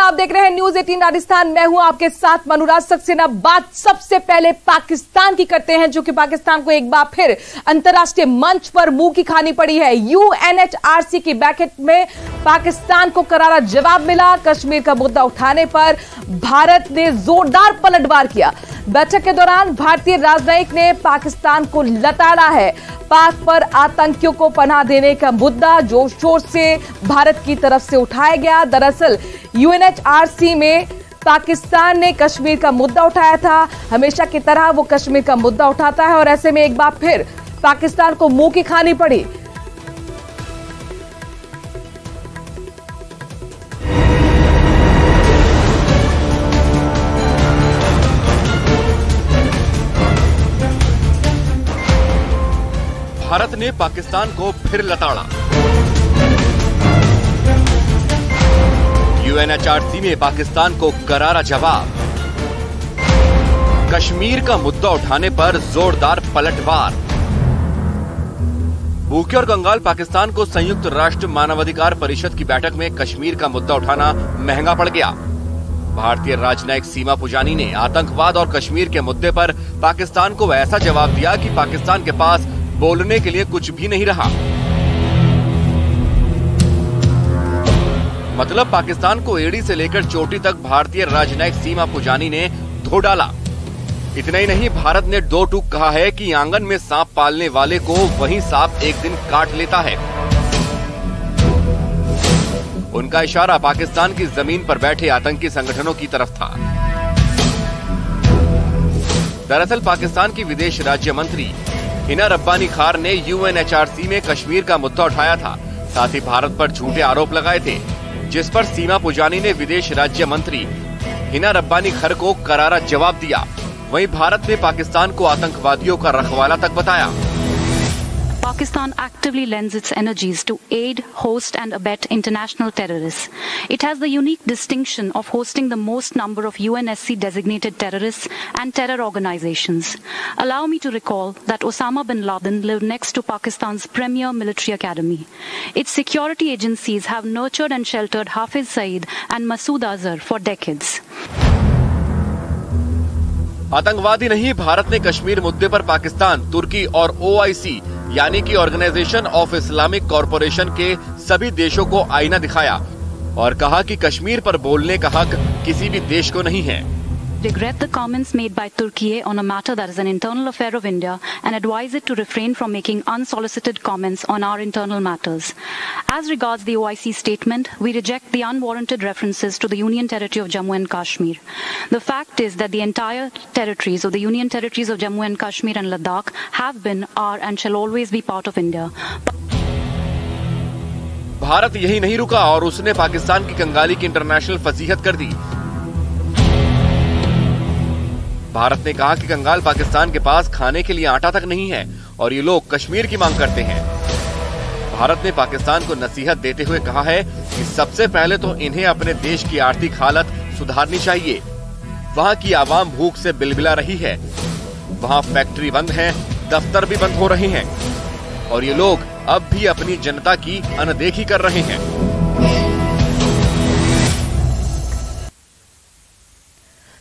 आप देख रहे हैं न्यूज 18 राजस्थान। मैं हूं आपके साथ मनोराज सक्सेना। बात सबसे पहले पाकिस्तान की करते हैं, जो कि पाकिस्तान को एक बार फिर अंतर्राष्ट्रीय मंच पर मुंह की खानी पड़ी है। यूएनएचआरसी की बैठक में पाकिस्तान को करारा जवाब मिला। कश्मीर का मुद्दा उठाने पर भारत ने जोरदार पलटवार किया। बैठक के दौरान भारतीय राजनयिक ने पाकिस्तान को लताड़ा है। पाक पर आतंकियों को पनाह देने का मुद्दा जोर शोर से भारत की तरफ से उठाया गया। दरअसल यूएनएचआरसी में पाकिस्तान ने कश्मीर का मुद्दा उठाया था। हमेशा की तरह वो कश्मीर का मुद्दा उठाता है और ऐसे में एक बार फिर पाकिस्तान को मुंह की खानी पड़ी। भारत ने पाकिस्तान को फिर लताड़ा। यूएनएचआरसी में पाकिस्तान को करारा जवाब। कश्मीर का मुद्दा उठाने पर जोरदार पलटवार। भूखे और कंगाल पाकिस्तान को संयुक्त राष्ट्र मानवाधिकार परिषद की बैठक में कश्मीर का मुद्दा उठाना महंगा पड़ गया। भारतीय राजनयिक सीमा पुजानी ने आतंकवाद और कश्मीर के मुद्दे पर पाकिस्तान को ऐसा जवाब दिया कि पाकिस्तान के पास बोलने के लिए कुछ भी नहीं रहा। मतलब पाकिस्तान को एड़ी से लेकर चोटी तक भारतीय राजनयिक सीमा पुजानी ने धो डाला। इतना ही नहीं, भारत ने दो टूक कहा है कि आंगन में सांप पालने वाले को वही सांप एक दिन काट लेता है। उनका इशारा पाकिस्तान की जमीन पर बैठे आतंकी संगठनों की तरफ था। दरअसल पाकिस्तान की विदेश राज्य मंत्री हिना रब्बानी खार ने यूएनएचआरसी में कश्मीर का मुद्दा उठाया था। साथ ही भारत पर झूठे आरोप लगाए थे, जिस पर सीमा पुजानी ने विदेश राज्य मंत्री हिना रब्बानी खार को करारा जवाब दिया। वहीं भारत ने पाकिस्तान को आतंकवादियों का रखवाला तक बताया। Pakistan actively lends its energies to aid, host and abet international terrorists. It has the unique distinction of hosting the most number of UNSC designated terrorists and terror organizations. Allow me to recall that Osama bin Laden lived next to Pakistan's premier military academy. Its security agencies have nurtured and sheltered Hafiz Saeed and Masood Azhar for decades. आतंकवादी नहीं, भारत ने कश्मीर मुद्दे पर पाकिस्तान, तुर्की और OIC यानी कि organisation of Islamic corporation के सभी देशों को आईना दिखाया और कहा कि कश्मीर पर बोलने का हक किसी भी देश को नहीं है। Regret the comments made by Turkey on a matter that is an internal affair of India and advise it to refrain from making unsolicited comments on our internal matters. As regards the OIC statement, we reject the unwarranted references to the Union Territory of Jammu and Kashmir. The fact is that the entire territories of the Union Territories of Jammu and Kashmir and Ladakh have been, are and shall always be part of India. Bharat यही नहीं रुका और उसने पाकिस्तान की कंगाली की international फजीहत कर दी। भारत ने कहा कि कंगाल पाकिस्तान के पास खाने के लिए आटा तक नहीं है और ये लोग कश्मीर की मांग करते हैं। भारत ने पाकिस्तान को नसीहत देते हुए कहा है कि सबसे पहले तो इन्हें अपने देश की आर्थिक हालत सुधारनी चाहिए। वहाँ की आवाम भूख से बिलबिला रही है, वहाँ फैक्ट्री बंद हैं, दफ्तर भी बंद हो रहे हैं और ये लोग अब भी अपनी जनता की अनदेखी कर रहे हैं।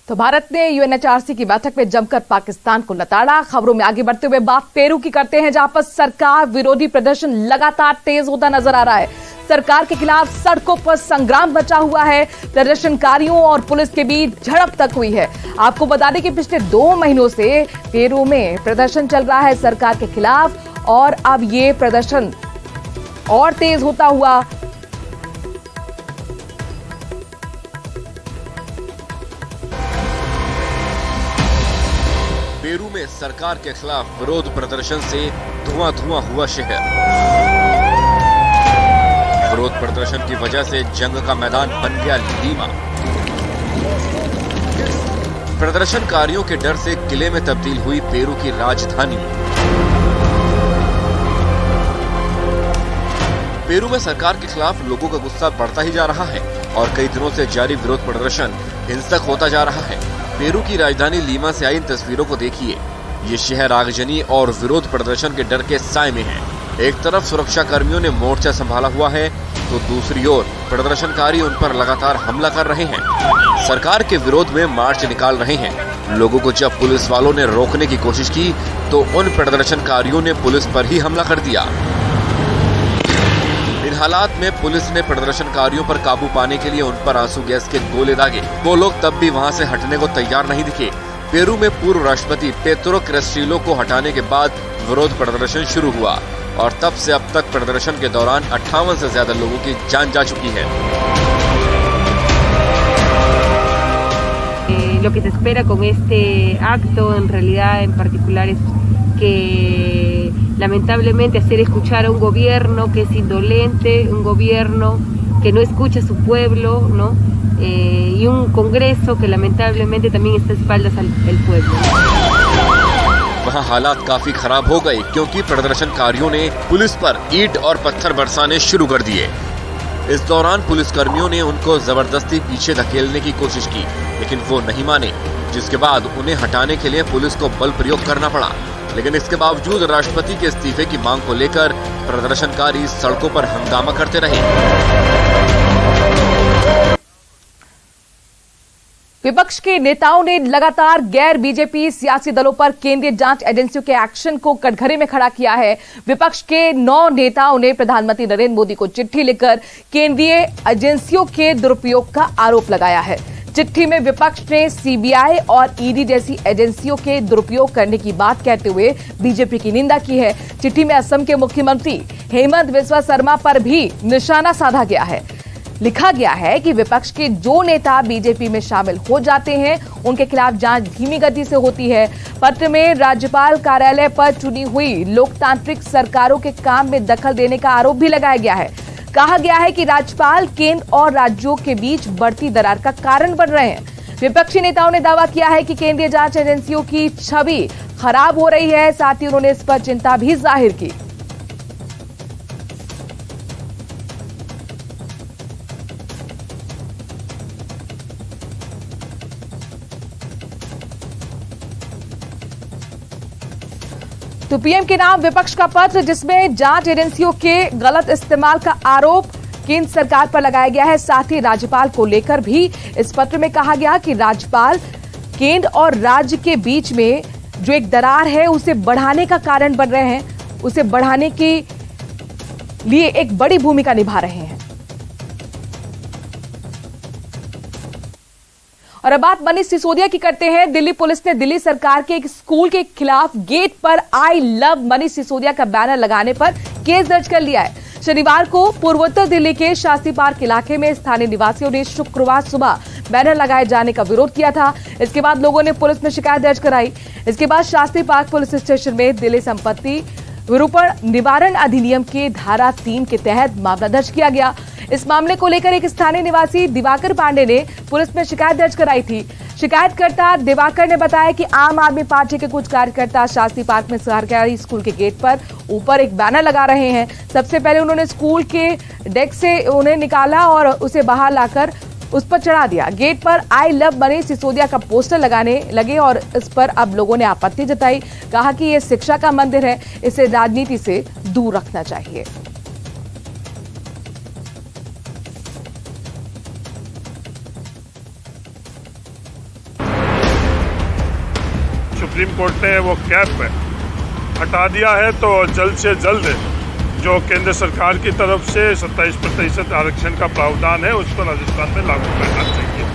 तो भारत ने यूएनएचआरसी की बैठक में जमकर पाकिस्तान को लताड़ा। खबरों में आगे बढ़ते हुए बात पेरू की करते हैं, जहां पर सरकार विरोधी प्रदर्शन लगातार तेज होता नजर आ रहा है। सरकार के खिलाफ सड़कों पर संग्राम मचा हुआ है। प्रदर्शनकारियों और पुलिस के बीच झड़प तक हुई है। आपको बता दें कि पिछले 2 महीनों से पेरू में प्रदर्शन चल रहा है सरकार के खिलाफ और अब ये प्रदर्शन और तेज होता हुआ पेरू में सरकार के खिलाफ विरोध प्रदर्शन से धुआं धुआं हुआ शहर। विरोध प्रदर्शन की वजह से जंग का मैदान बन गया लीमा। प्रदर्शनकारियों के डर से किले में तब्दील हुई पेरू की राजधानी। पेरू में सरकार के खिलाफ लोगों का गुस्सा बढ़ता ही जा रहा है और कई दिनों से जारी विरोध प्रदर्शन हिंसक होता जा रहा है। पेरू की राजधानी लीमा से आई इन तस्वीरों को देखिए। ये शहर आगजनी और विरोध प्रदर्शन के डर के साए में है। एक तरफ सुरक्षा कर्मियों ने मोर्चा संभाला हुआ है तो दूसरी ओर प्रदर्शनकारी उन पर लगातार हमला कर रहे हैं। सरकार के विरोध में मार्च निकाल रहे हैं। लोगों को जब पुलिस वालों ने रोकने की कोशिश की तो उन प्रदर्शनकारियों ने पुलिस पर ही हमला कर दिया। इन हालात में पुलिस ने प्रदर्शनकारियों पर काबू पाने के लिए उन पर आंसू गैस के गोले दागे। वो लोग तब भी वहां से हटने को तैयार नहीं दिखे। पेरू में पूर्व राष्ट्रपति पेत्रो क्रेस्टिलो को हटाने के बाद विरोध प्रदर्शन शुरू हुआ और तब से अब तक प्रदर्शन के दौरान 58 से ज्यादा लोगों की जान जा चुकी है। Lo que se espera con este acto en realidad en particular es que lamentablemente hacer escuchar a un gobierno que es indolente, un gobierno que no escucha a su pueblo, ¿no? Y un Congreso que lamentablemente también está a espaldas al pueblo. वहाँ हालात काफी खराब हो गए क्योंकि प्रदर्शनकारियों ने police पर ईंट और पत्थर बरसाने शुरू कर दिए। इस दौरान पुलिसकर्मियों ने उनको जबरदस्ती पीछे धकेलने की कोशिश की, लेकिन वो नहीं माने, जिसके बाद उन्हें हटाने के लिए पुलिस को बल प्रयोग करना पड़ा। लेकिन इसके बावजूद राष्ट्रपति के इस्तीफे की मांग को लेकर प्रदर्शनकारी सड़कों पर हंगामा करते रहे। विपक्ष के नेताओं ने लगातार गैर बीजेपी सियासी दलों पर केंद्रीय जांच एजेंसियों के एक्शन को कटघरे में खड़ा किया है। विपक्ष के 9 नेताओं ने प्रधानमंत्री नरेंद्र मोदी को चिट्ठी लिखकर केंद्रीय एजेंसियों के दुरुपयोग का आरोप लगाया है। चिट्ठी में विपक्ष ने सीबीआई और ईडी जैसी एजेंसियों के दुरुपयोग करने की बात कहते हुए बीजेपी की निंदा की है। चिट्ठी में असम के मुख्यमंत्री हेमंत बिस्वा शर्मा पर भी निशाना साधा गया है। लिखा गया है कि विपक्ष के जो नेता बीजेपी में शामिल हो जाते हैं उनके खिलाफ जांच धीमी गति से होती है। पत्र में राज्यपाल कार्यालय पर चुनी हुई लोकतांत्रिक सरकारों के काम में दखल देने का आरोप भी लगाया गया है। कहा गया है कि राज्यपाल केंद्र और राज्यों के बीच बढ़ती दरार का कारण बन रहे हैं। विपक्षी नेताओं ने दावा किया है कि केंद्रीय जांच एजेंसियों की छवि खराब हो रही है। साथ ही उन्होंने इस पर चिंता भी जाहिर की। तो पीएम के नाम विपक्ष का पत्र जिसमें जांच एजेंसियों के गलत इस्तेमाल का आरोप केंद्र सरकार पर लगाया गया है। साथ ही राज्यपाल को लेकर भी इस पत्र में कहा गया कि राज्यपाल केंद्र और राज्य के बीच में जो एक दरार है उसे बढ़ाने का कारण बन रहे हैं, उसे बढ़ाने के लिए एक बड़ी भूमिका निभा रहे हैं। और अब बात मनीष सिसोदिया की करते हैं। दिल्ली पुलिस ने दिल्ली सरकार के एक स्कूल के खिलाफ गेट पर आई लव मनीष सिसोदिया का बैनर लगाने पर केस दर्ज कर लिया है। शनिवार को पूर्वोत्तर दिल्ली के शास्त्री पार्क इलाके में स्थानीय निवासियों ने शुक्रवार सुबह बैनर लगाए जाने का विरोध किया था। इसके बाद लोगों ने पुलिस में शिकायत दर्ज कराई। इसके बाद शास्त्री पार्क पुलिस स्टेशन में दिल्ली संपत्ति विरूपण निवारण अधिनियम के धारा 3 के तहत मामला दर्ज किया गया। इस मामले को लेकर एक स्थानीय निवासी दिवाकर पांडे ने पुलिस में शिकायत दर्ज कराई थी। शिकायतकर्ता दिवाकर ने बताया कि आम आदमी पार्टी के कुछ कार्यकर्ता शास्त्री पार्क में सरकारी स्कूल के गेट पर ऊपर एक बैनर लगा रहे हैं। सबसे पहले उन्होंने स्कूल के डेस्क से उन्हें निकाला और उसे बाहर लाकर उस पर चढ़ा दिया। गेट पर आई लव मनीष सिसोदिया का पोस्टर लगाने लगे और इस पर अब लोगों ने आपत्ति जताई। कहा कि यह शिक्षा का मंदिर है, इसे राजनीति से दूर रखना चाहिए। सुप्रीम कोर्ट ने वो कैप हटा दिया है तो जल्द से जल्द जो केंद्र सरकार की तरफ से 27% आरक्षण का प्रावधान है उसको राजस्थान में लागू करना चाहिए।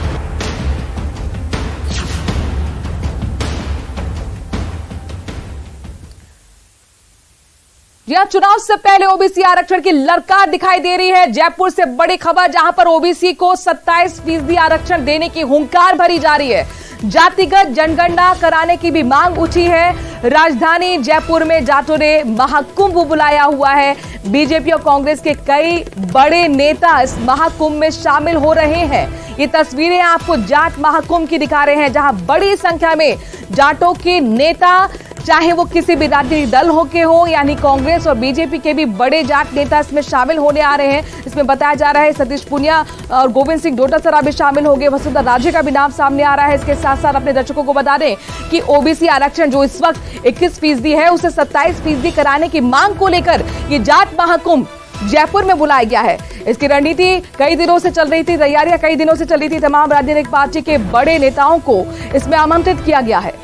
यह चुनाव से पहले ओबीसी आरक्षण की ललकार दिखाई दे रही है। जयपुर से बड़ी खबर जहां पर ओबीसी को 27% आरक्षण देने की हुंकार भरी जा रही है। जातिगत जनगणना कराने की भी मांग उठी है। राजधानी जयपुर में जाटों ने महाकुंभ बुलाया हुआ है। बीजेपी और कांग्रेस के कई बड़े नेता इस महाकुंभ में शामिल हो रहे हैं। ये तस्वीरें आपको जाट महाकुंभ की दिखा रहे हैं, जहां बड़ी संख्या में जाटों के नेता चाहे वो किसी भी राजनीतिक दल हो के हो, यानी कांग्रेस और बीजेपी के भी बड़े जाट नेता इसमें शामिल होने आ रहे हैं। इसमें बताया जा रहा है सतीश पूनिया और गोविंद सिंह डोटासरा भी शामिल होंगे, वसुंधरा राजे का भी नाम सामने आ रहा है। इसके साथ साथ अपने दर्शकों को बता दें कि ओबीसी आरक्षण जो इस वक्त 21% है, उसे 27% कराने की मांग को लेकर ये जाट महाकुंभ जयपुर में बुलाया गया है। इसकी रणनीति कई दिनों से चल रही थी, तैयारियां कई दिनों से चल रही थी। तमाम राजनीतिक पार्टी के बड़े नेताओं को इसमें आमंत्रित किया गया है।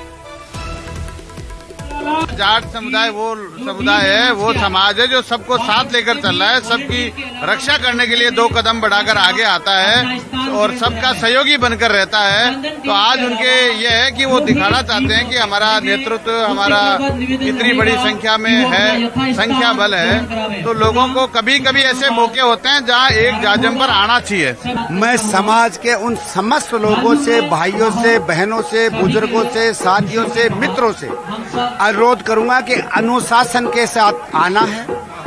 जाट समुदाय वो समुदाय है, वो समाज है जो सबको साथ लेकर चल रहा है, सबकी रक्षा करने के लिए 2 कदम बढ़ाकर आगे आता है और सबका सहयोगी बनकर रहता है। तो आज उनके ये है कि वो दिखाना चाहते हैं कि हमारा नेतृत्व, हमारा इतनी बड़ी संख्या में है, संख्या बल है। तो लोगों को कभी कभी ऐसे मौके होते हैं जहाँ एक जाजम पर आना चाहिए। मैं समाज के उन समस्त लोगों से, भाइयों से, बहनों से, बुजुर्गों से, साथियों से, मित्रों से अनुरोध करूंगा कि अनुशासन के साथ आना है,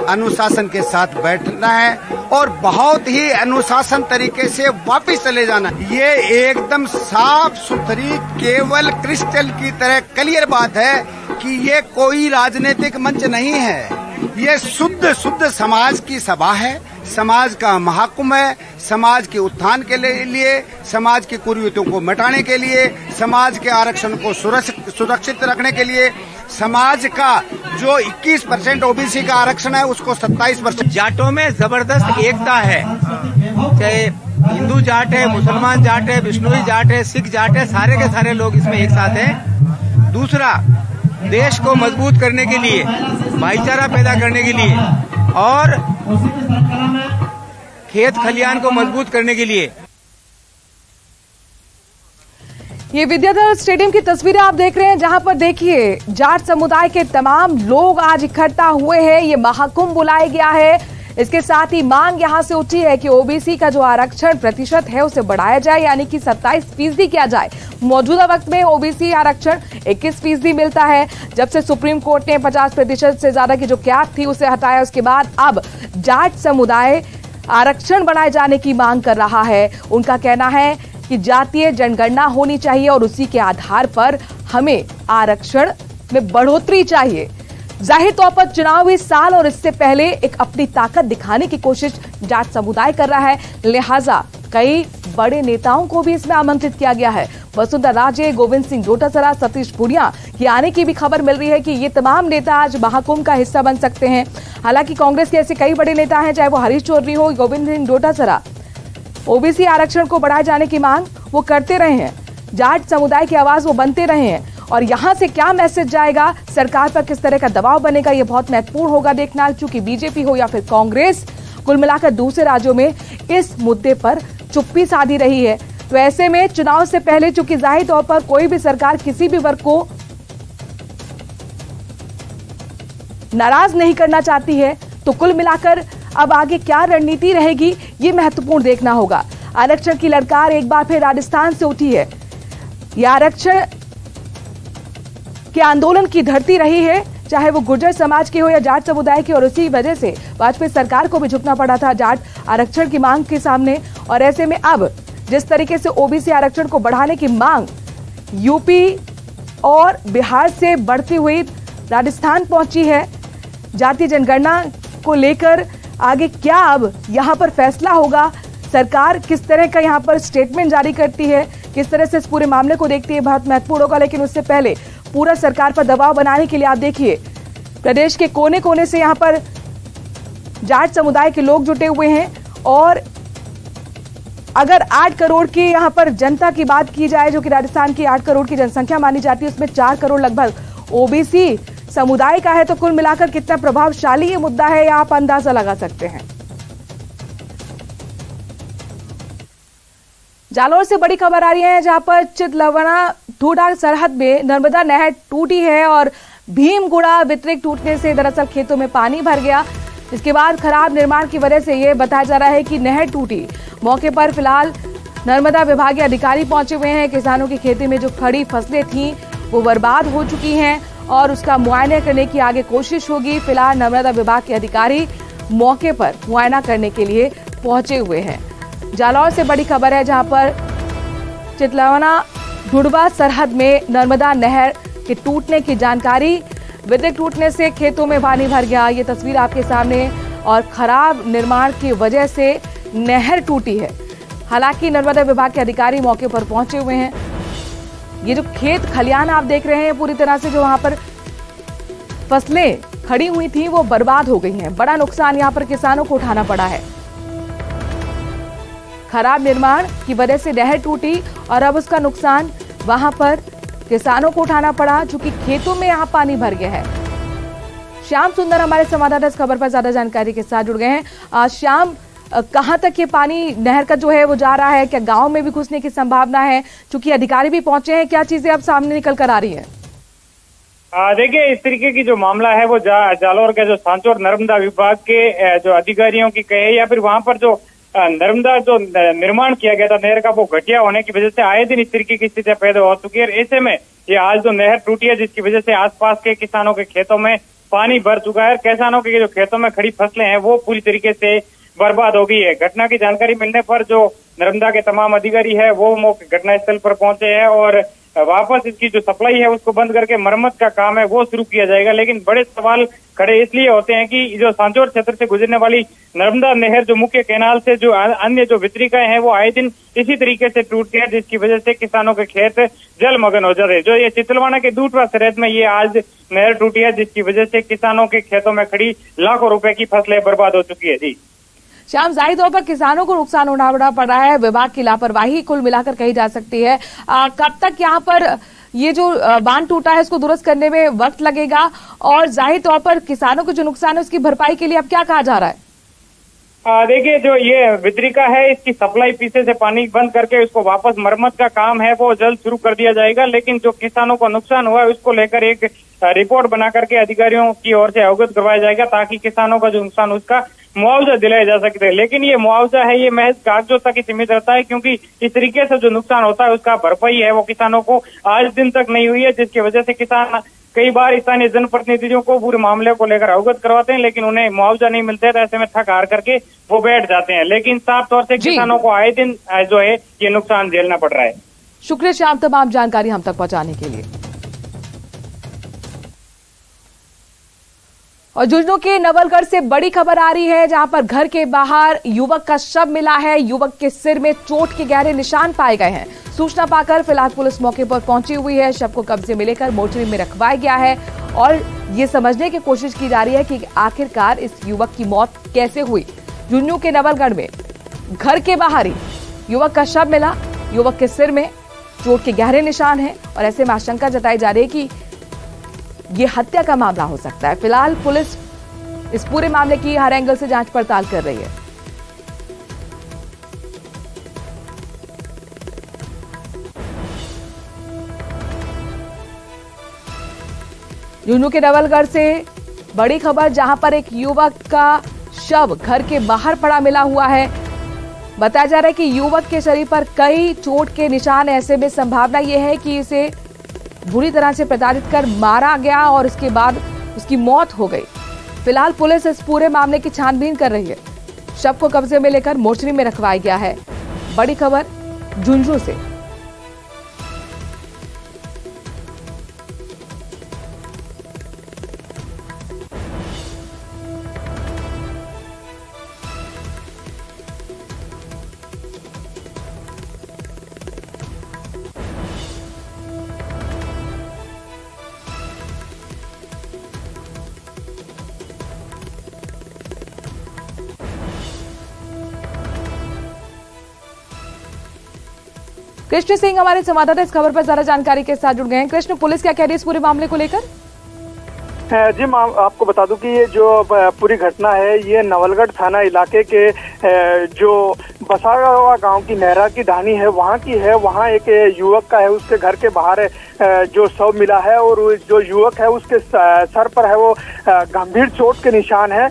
अनुशासन के साथ बैठना है और बहुत ही अनुशासन तरीके से वापस चले जाना। ये एकदम साफ सुथरी, केवल क्रिस्टल की तरह क्लियर बात है कि ये कोई राजनीतिक मंच नहीं है। ये शुद्ध समाज की सभा है, समाज का महाकुंभ है। समाज के उत्थान के लिए, समाज की कुरीतियों को मिटाने के लिए, समाज के आरक्षण को सुरक्षित रखने के लिए, समाज का जो 21% ओबीसी का आरक्षण है उसको 27%। जाटों में जबरदस्त एकता है, चाहे हिंदू जाट है, मुसलमान जाट है, बिश्नोई जाट है, सिख जाट है, सारे के सारे लोग इसमें एक साथ हैं। दूसरा, देश को मजबूत करने के लिए, भाईचारा पैदा करने के लिए और खेत खलियान को मजबूत करने के लिए। ये विद्याधर स्टेडियम की तस्वीरें आप देख रहे हैं, जहां पर देखिए जाट समुदाय के तमाम लोग आज इकट्ठा हुए हैं। ये महाकुंभ बुलाया गया है। इसके साथ ही मांग यहां से उठी है कि ओबीसी का जो आरक्षण प्रतिशत है उसे बढ़ाया जाए, यानी कि 27% किया जाए। मौजूदा वक्त में ओबीसी आरक्षण 21% मिलता है। जब से सुप्रीम कोर्ट ने 50% से ज्यादा की जो कैप थी उसे हटाया, उसके बाद अब जाट समुदाय आरक्षण बढ़ाए जाने की मांग कर रहा है। उनका कहना है कि जातीय जनगणना होनी चाहिए और उसी के आधार पर हमें आरक्षण में बढ़ोतरी चाहिए। जाहिर तौर पर चुनावी साल और इससे पहले एक अपनी ताकत दिखाने की कोशिश जाट समुदाय कर रहा है, लिहाजा कई बड़े नेताओं को भी इसमें आमंत्रित किया गया है। वसुंधरा राजे, गोविंद सिंह डोटासरा, सतीश पूनिया की आने की भी खबर मिल रही है कि ये तमाम नेता आज महाकुंभ का हिस्सा बन सकते हैं। हालांकि कांग्रेस के ऐसे कई बड़े नेता हैं, चाहे वो हरीश चौधरी हो, गोविंद सिंह डोटासरा, ओबीसी आरक्षण को बढ़ाए जाने की मांग वो करते रहे हैं। जाट समुदाय की आवाज वो बनते रहे हैं और यहां से क्या मैसेज जाएगा, सरकार पर किस तरह का दबाव बनेगा, ये बहुत महत्वपूर्ण होगा देखना। चूंकि बीजेपी हो या फिर कांग्रेस, कुल मिलाकर दूसरे राज्यों में इस मुद्दे पर चुप्पी साधी रही है। तो ऐसे में चुनाव से पहले चूंकि जाहिर तौर पर कोई भी सरकार किसी भी वर्ग को नाराज नहीं करना चाहती है, तो कुल मिलाकर अब आगे क्या रणनीति रहेगी ये महत्वपूर्ण देखना होगा। आरक्षण की ललकार एक बार फिर राजस्थान से उठी है। यह आरक्षण के आंदोलन की धरती रही है, चाहे वो गुर्जर समाज के हो या जाट समुदाय की, और उसी वजह से वाजपेयी सरकार को भी झुकना पड़ा था जाट आरक्षण की मांग के सामने। और ऐसे में अब जिस तरीके से ओबीसी आरक्षण को बढ़ाने की मांग यूपी और बिहार से बढ़ती हुई राजस्थान पहुंची है, जातीय जनगणना को लेकर आगे क्या अब यहां पर फैसला होगा, सरकार किस तरह का यहां पर स्टेटमेंट जारी करती है, किस तरह से इस पूरे मामले को देखती है, बहुत महत्वपूर्ण होगा। लेकिन उससे पहले पूरा सरकार पर दबाव बनाने के लिए आप देखिए प्रदेश के कोने कोने से यहां पर जाट समुदाय के लोग जुटे हुए हैं। और अगर 8 करोड़ की यहां पर जनता की बात की जाए, जो कि राजस्थान की 8 करोड़ की जनसंख्या मानी जाती है, उसमें 4 करोड़ लगभग ओबीसी समुदाय का है, तो कुल मिलाकर कितना प्रभावशाली ये मुद्दा है, आप अंदाजा लगा सकते हैं। जालौर से बड़ी खबर आ रही है, जहां पर चितलवना ढूढ़ा सरहद में नर्मदा नहर टूटी है और भीमगुड़ा वितरिक टूटने से दरअसल खेतों में पानी भर गया। इसके बाद खराब निर्माण की वजह से ये बताया जा रहा है कि नहर टूटी। मौके पर फिलहाल नर्मदा विभागीय अधिकारी पहुंचे हुए हैं। किसानों की खेती में जो खड़ी फसलें थी वो बर्बाद हो चुकी हैं और उसका मुआयना करने की आगे कोशिश होगी। फिलहाल नर्मदा विभाग के अधिकारी मौके पर मुआयना करने के लिए पहुंचे हुए हैं। जालौर से बड़ी खबर है, जहां पर चितलवना ढूढ़वा सरहद में नर्मदा नहर के टूटने की जानकारी। विद्युत टूटने से खेतों में पानी भर गया, ये तस्वीर आपके सामने, और खराब निर्माण की वजह से नहर टूटी है। हालांकि नर्मदा विभाग के अधिकारी मौके पर पहुंचे हुए हैं। ये जो खेत खलियान आप देख रहे हैं पूरी तरह से जो वहां पर फसलें खड़ी हुई थी वो बर्बाद हो गई हैं। बड़ा नुकसान यहां पर किसानों को उठाना पड़ा है। खराब निर्माण की वजह से नहर टूटी और अब उसका नुकसान वहां पर किसानों को उठाना पड़ा, चूंकि खेतों में यहां पानी भर गया है। श्याम सुंदर हमारे संवाददाता इस खबर पर ज्यादा जानकारी के साथ जुड़ गए हैं। श्याम, कहां तक ये पानी नहर का जो है वो जा रहा है? क्या गांव में भी घुसने की संभावना है? चूंकि अधिकारी भी पहुंचे हैं, क्या चीजें अब सामने निकल कर आ रही है? देखिए, इस तरीके की जो मामला है वो जालौर के जो सांचौर नर्मदा विभाग के जो अधिकारियों की कहे या फिर वहां पर जो नर्मदा जो निर्माण किया गया था नहर का, वो घटिया होने की वजह से आए दिन इस तरीके की स्थितियां पैदा हो चुकी है। ऐसे में ये आज जो नहर टूटी है जिसकी वजह से आसपास के किसानों के खेतों में पानी भर चुका है। किसानों के जो खेतों में खड़ी फसलें हैं वो पूरी तरीके से बर्बाद हो गई है। घटना की जानकारी मिलने पर जो नर्मदा के तमाम अधिकारी है वो घटना स्थल पर पहुंचे हैं और वापस इसकी जो सप्लाई है उसको बंद करके मरम्मत का काम है वो शुरू किया जाएगा। लेकिन बड़े सवाल खड़े इसलिए होते हैं कि जो सांचौर क्षेत्र से गुजरने वाली नर्मदा नहर जो मुख्य कैनाल से जो अन्य जो वितरिकाएं हैं वो आए दिन इसी तरीके से टूटती है, जिसकी वजह से किसानों के खेत जलमग्न हो जाते हैं। जो ये चितलवाना के दूटवा सरहद में ये आज नहर टूटी है जिसकी वजह से किसानों के खेतों में खड़ी लाखों रुपए की फसलें बर्बाद हो चुकी है। जी श्याम, जाहिर तौर पर किसानों को नुकसान उठाना पड़ रहा है, विभाग की लापरवाही कुल मिलाकर कही जा सकती है। कब तक यहाँ पर ये जो बांध टूटा है इसको दुरुस्त करने में वक्त लगेगा, और जाहिर तौर पर किसानों को जो नुकसान है उसकी भरपाई के लिए अब क्या कहा जा रहा है? देखिए, जो ये वितरिका है इसकी सप्लाई पीछे से पानी बंद करके उसको वापस मरम्मत का काम है वो जल्द शुरू कर दिया जाएगा। लेकिन जो किसानों को नुकसान हुआ है उसको लेकर एक रिपोर्ट बना करके अधिकारियों की ओर से अवगत करवाया जाएगा ताकि किसानों का जो नुकसान उसका मुआवजा दिलाया जा सकता है। लेकिन ये मुआवजा है ये महज कागजों तक ही सीमित रहता है, क्योंकि इस तरीके से जो नुकसान होता है उसका भरपाई है वो किसानों को आज दिन तक नहीं हुई है, जिसकी वजह से किसान कई बार स्थानीय जनप्रतिनिधियों को पूरे मामले को लेकर अवगत करवाते हैं लेकिन उन्हें मुआवजा नहीं मिलता है, तो ऐसे में थक हार करके वो बैठ जाते हैं। लेकिन साफ तौर से किसानों को आए दिन जो है ये नुकसान झेलना पड़ रहा है। शुक्रिया श्याम, तमाम जानकारी हम तक पहुंचाने के लिए। और झुंझुनू के नवलगढ़ से बड़ी खबर आ रही है, जहां पर घर के बाहर युवक का शव मिला है। युवक के सिर में चोट के गहरे निशान पाए गए हैं। सूचना पाकर फिलहाल पुलिस मौके पर पहुंची हुई है। शव को कब्जे में लेकर मोर्चरी में रखवाया गया है और ये समझने की कोशिश की जा रही है कि आखिरकार इस युवक की मौत कैसे हुई। झुंझुनू के नवलगढ़ में घर के बाहर ही युवक का शव मिला। युवक के सिर में चोट के गहरे निशान हैं और ऐसे में आशंका जताई जा रही है कि ये हत्या का मामला हो सकता है। फिलहाल पुलिस इस पूरे मामले की हर एंगल से जांच पड़ताल कर रही है। झुंझुनू के नवलगढ़ से बड़ी खबर, जहां पर एक युवक का शव घर के बाहर पड़ा मिला हुआ है। बताया जा रहा है कि युवक के शरीर पर कई चोट के निशान, ऐसे में संभावना यह है कि इसे बुरी तरह से प्रताड़ित कर मारा गया और इसके बाद उसकी मौत हो गई। फिलहाल पुलिस इस पूरे मामले की छानबीन कर रही है। शव को कब्जे में लेकर मोर्चरी में रखवाया गया है। बड़ी खबर झुंझुनू से। कृष्ण सिंह हमारे संवाददाता इस खबर पर ज्यादा जानकारी के साथ जुड़ गए हैं। कृष्ण, पुलिस क्या कह रही है इस पूरे मामले को लेकर? जी मैम, आपको बता दूं कि ये जो पूरी घटना है ये नवलगढ़ थाना इलाके के जो बसावा गांव की नहरा की ढानी है वहां की है। वहां एक युवक का है, उसके घर के बाहर जो शव मिला है और जो युवक है उसके सर पर है वो गंभीर चोट के निशान है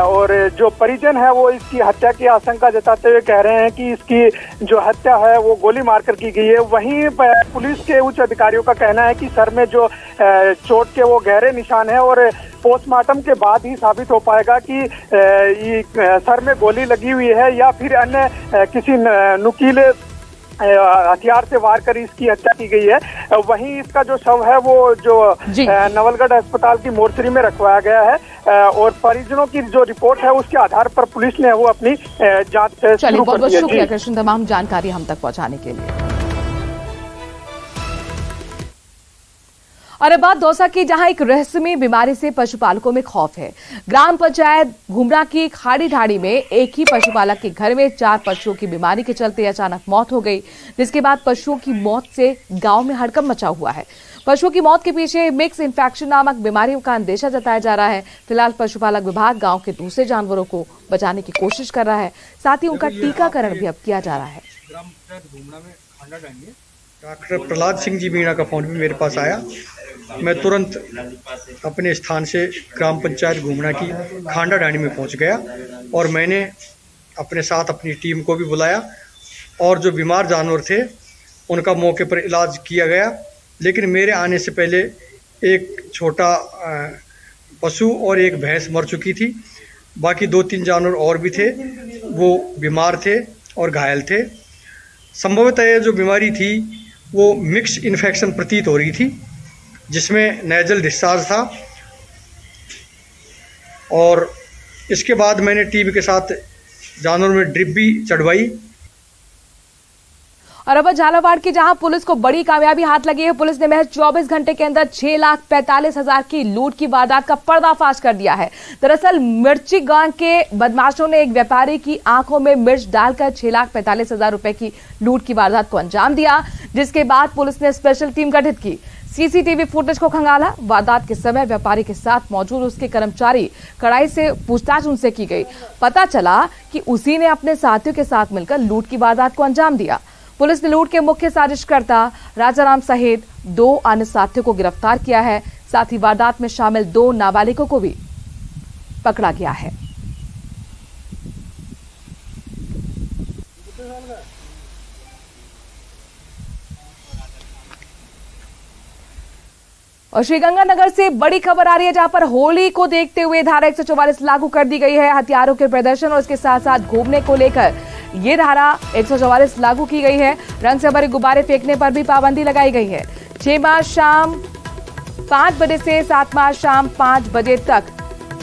और जो परिजन है वो इसकी हत्या की आशंका जताते हुए कह रहे हैं कि इसकी जो हत्या है वो गोली मारकर की गई है। वहीं पुलिस के उच्च अधिकारियों का कहना है कि सर में जो चोट के वो गहरे निशान है और पोस्टमार्टम के बाद ही साबित हो पाएगा कि सर में गोली लगी हुई है या फिर अन्य किसी नुकीले हथियार से वार कर इसकी हत्या की गई है। वहीं इसका जो शव है वो जो नवलगढ़ अस्पताल की मोर्चरी में रखवाया गया है और परिजनों की जो रिपोर्ट है उसके आधार पर पुलिस ने वो अपनी जांच शुरू कर दी है। बहुत बहुत शुक्रिया कृष्ण, तमाम जानकारी हम तक पहुंचाने के लिए। और अब बात दौसा की, जहां एक रहस्यमय बीमारी से पशुपालकों में खौफ है। ग्राम पंचायत घुमरा की खाड़ी ढाड़ी में एक ही पशुपालक के घर में 4 पशुओं की बीमारी के चलते अचानक मौत हो गई, जिसके बाद पशुओं की मौत से गांव में हड़कंप मचा हुआ है। पशुओं की मौत के पीछे मिक्स इन्फेक्शन नामक बीमारियों का अंदेशा जताया जा रहा है। फिलहाल पशुपालक विभाग गाँव के दूसरे जानवरों को बचाने की कोशिश कर रहा है, साथ ही उनका टीकाकरण भी अब किया जा रहा है। डॉक्टर प्रहलाद सिंह जी मीणा का फोन भी मेरे पास आया। मैं तुरंत अपने स्थान से ग्राम पंचायत घुमरा की खांडा ढाणी में पहुंच गया और मैंने अपने साथ अपनी टीम को भी बुलाया और जो बीमार जानवर थे उनका मौके पर इलाज किया गया। लेकिन मेरे आने से पहले एक छोटा पशु और एक भैंस मर चुकी थी। बाकी 2-3 जानवर और भी थे, वो बीमार थे और घायल थे। संभवतः जो बीमारी थी वो मिक्स इन्फेक्शन प्रतीत हो रही थी, जिसमें नेजल डिस्चार्ज था। और इसके बाद मैंने टीम के साथ जानवरों में ड्रिप भी चढ़वाई। और अब झालावाड़ की, जहां पुलिस को बड़ी कामयाबी हाथ लगी है। पुलिस ने महज 24 घंटे के अंदर 6,45,000 की लूट की वारदात का पर्दाफाश कर दिया है। दरअसल मिर्ची गांव के बदमाशों ने एक व्यापारी की आंखों में मिर्च डालकर 6,45,000 रुपए की लूट की वारदात को अंजाम दिया, जिसके बाद पुलिस ने स्पेशल टीम गठित की, सीसीटीवी फुटेज को खंगाला। वारदात के समय व्यापारी के साथ मौजूद उसके कर्मचारी कड़ाई से पूछताछ उनसे की गई। पता चला कि उसी ने अपने साथियों के साथ मिलकर लूट की वारदात को अंजाम दिया। पुलिस ने लूट के मुख्य साजिशकर्ता राजाराम सहित 2 अन्य साथियों को गिरफ्तार किया है। साथ ही वारदात में शामिल 2 नाबालिगों को भी पकड़ा गया है। और श्रीगंगानगर से बड़ी खबर आ रही है, जहां पर होली को देखते हुए धारा 144 लागू कर दी गई है। हथियारों के प्रदर्शन और इसके साथ साथ घूमने को लेकर ये धारा 144 लागू की गई है। रंग से भरे गुब्बारे फेंकने पर भी पाबंदी लगाई गई है। 6 मार्च शाम 5 बजे से 7 मार्च शाम 5 बजे तक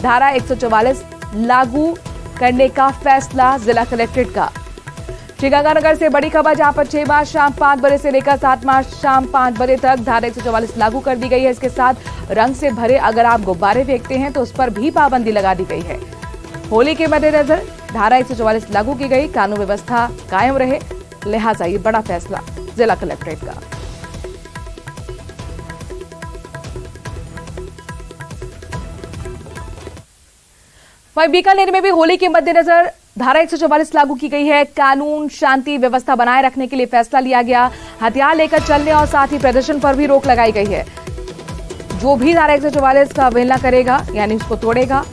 धारा 144 लागू करने का फैसला जिला कलेक्ट्रेट का। श्रीगंगानगर से बड़ी खबर, जहां पर 6 मार्च शाम 5 बजे से लेकर 7 मार्च शाम 5 बजे तक धारा 144 लागू कर दी गई है। इसके साथ रंग से भरे अगर आप गुब्बारे फेंकते हैं तो उस पर भी पाबंदी लगा दी गई है। होली के मद्देनजर धारा 144 लागू की गई, कानून व्यवस्था कायम रहे, लिहाजा ये बड़ा फैसला जिला कलेक्ट्रेट का। वहीं बीकानेर में भी होली के मद्देनजर धारा 144 लागू की गई है। कानून शांति व्यवस्था बनाए रखने के लिए फैसला लिया गया। हथियार लेकर चलने और साथ ही प्रदर्शन पर भी रोक लगाई गई है। जो भी धारा 144 का अवहेलना करेगा यानी उसको तोड़ेगा,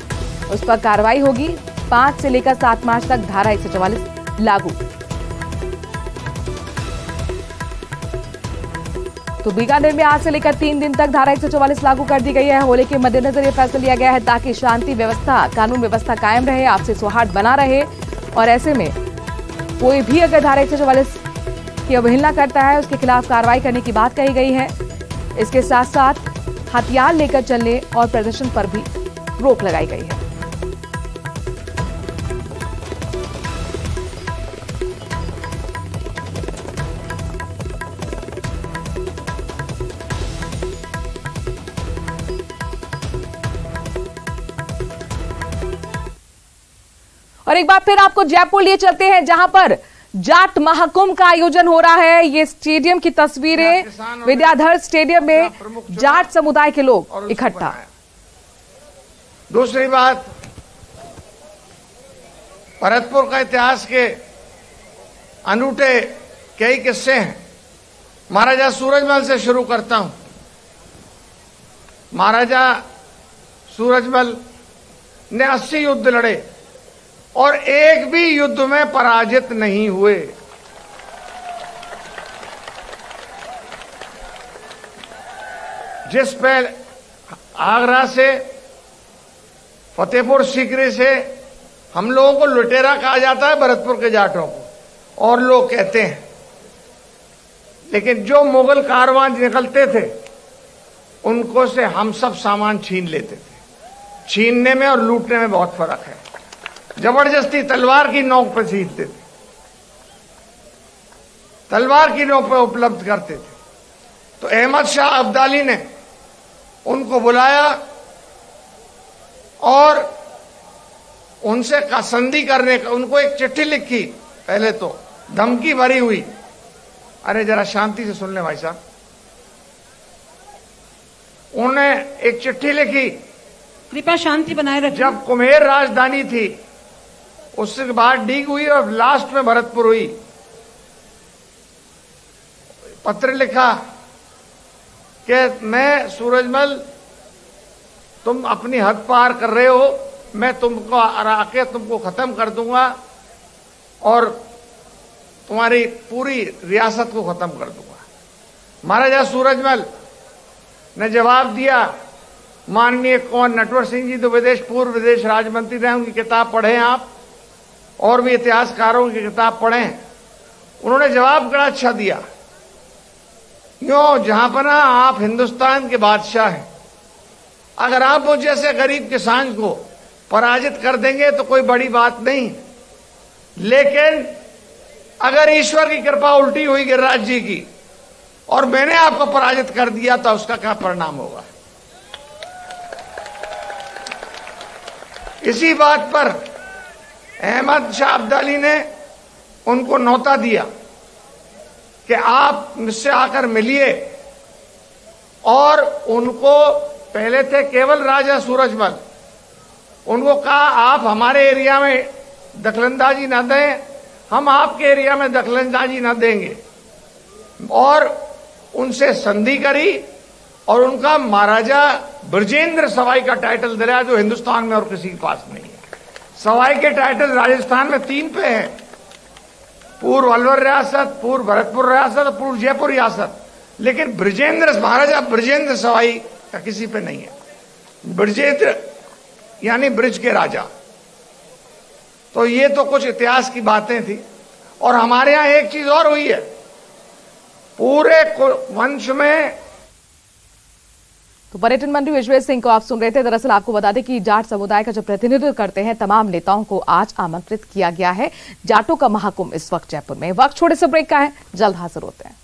उस पर कार्रवाई होगी। 5 से लेकर 7 मार्च तक धारा 144 लागू। तो बीकानेर में आज से लेकर 3 दिन तक धारा 144 लागू कर दी गई है। होली के मद्देनजर यह फैसला लिया गया है ताकि शांति व्यवस्था, कानून व्यवस्था कायम रहे, आपसी सौहार्द बना रहे। और ऐसे में कोई भी अगर धारा 144 की अवहेलना करता है उसके खिलाफ कार्रवाई करने की बात कही गई है। इसके साथ साथ हथियार लेकर चलने और प्रदर्शन पर भी रोक लगाई गई है। और एक बार फिर आपको जयपुर लिए चलते हैं, जहां पर जाट महाकुंभ का आयोजन हो रहा है। ये स्टेडियम की तस्वीरें, विद्याधर स्टेडियम में जाट समुदाय के लोग इकट्ठा। दूसरी बात, भरतपुर का इतिहास के अनूठे कई किस्से हैं। महाराजा सूरजमल से शुरू करता हूं। महाराजा सूरजमल ने 80 युद्ध लड़े और एक भी युद्ध में पराजित नहीं हुए। जिस पे आगरा से, फतेहपुर सीकरी से हम लोगों को लुटेरा कहा जाता है, भरतपुर के जाटों को, और लोग कहते हैं लेकिन जो मुगल कारवां निकलते थे उनको से हम सब सामान छीन लेते थे। छीनने में और लूटने में बहुत फर्क है। जबरदस्ती तलवार की नोक पर छीनते थे, तलवार की नोक पर उपलब्ध करते थे। तो अहमद शाह अब्दाली ने उनको बुलाया और उनसे संधि करने का, उनको एक चिट्ठी लिखी, पहले तो धमकी भरी हुई। अरे जरा शांति से सुन ले भाई साहब। उन्हें एक चिट्ठी लिखी, कृपया शांति बनाए रखें। जब कुम्हेर राजधानी थी, उसके बाद डीग हुई और लास्ट में भरतपुर हुई। पत्र लिखा कि मैं सूरजमल, तुम अपनी हद पार कर रहे हो, मैं तुमको आके तुमको खत्म कर दूंगा और तुम्हारी पूरी रियासत को खत्म कर दूंगा। महाराजा सूरजमल ने जवाब दिया, माननीय कौन नटवर सिंह जी तो पूर्व विदेश राज्य मंत्री रहे, उनकी किताब पढ़ें आप, और भी इतिहासकारों की किताब पढ़ें। उन्होंने जवाब बड़ा अच्छा दिया, क्यों जहांपना आप हिंदुस्तान के बादशाह हैं, अगर आप मुझ जैसे गरीब किसान को पराजित कर देंगे तो कोई बड़ी बात नहीं, लेकिन अगर ईश्वर की कृपा उल्टी हुई गिरिराज जी की और मैंने आपको पराजित कर दिया तो उसका क्या परिणाम होगा। इसी बात पर अहमद शाह अब्दाली ने उनको न्योता दिया कि आप मुझसे आकर मिलिए, और उनको पहले थे केवल राजा सूरजमल, उनको कहा आप हमारे एरिया में दखलंदाजी न दें, हम आपके एरिया में दखलंदाजी न देंगे, और उनसे संधि करी और उनका महाराजा ब्रजेंद्र सवाई का टाइटल दिलाया, जो हिंदुस्तान में और किसी के पास नहीं है। सवाई के टाइटल राजस्थान में 3 पे हैं, पूर्व अलवर रियासत, पूर्व भरतपुर रियासत और पूर्व जयपुर रियासत, लेकिन महाराजा ब्रजेंद्र सवाई का किसी पे नहीं है। ब्रजेंद्र यानी ब्रिज के राजा। तो ये तो कुछ इतिहास की बातें थी। और हमारे यहां एक चीज और हुई है, पूरे वंश में। तो पर्यटन मंत्री विश्वेश्वर सिंह को आप सुन रहे थे। दरअसल आपको बता दें कि जाट समुदाय का जो प्रतिनिधित्व करते हैं तमाम नेताओं को आज आमंत्रित किया गया है। जाटों का महाकुंभ इस वक्त जयपुर में। वक्त छोटे से ब्रेक का है, जल्द हाजिर होते हैं।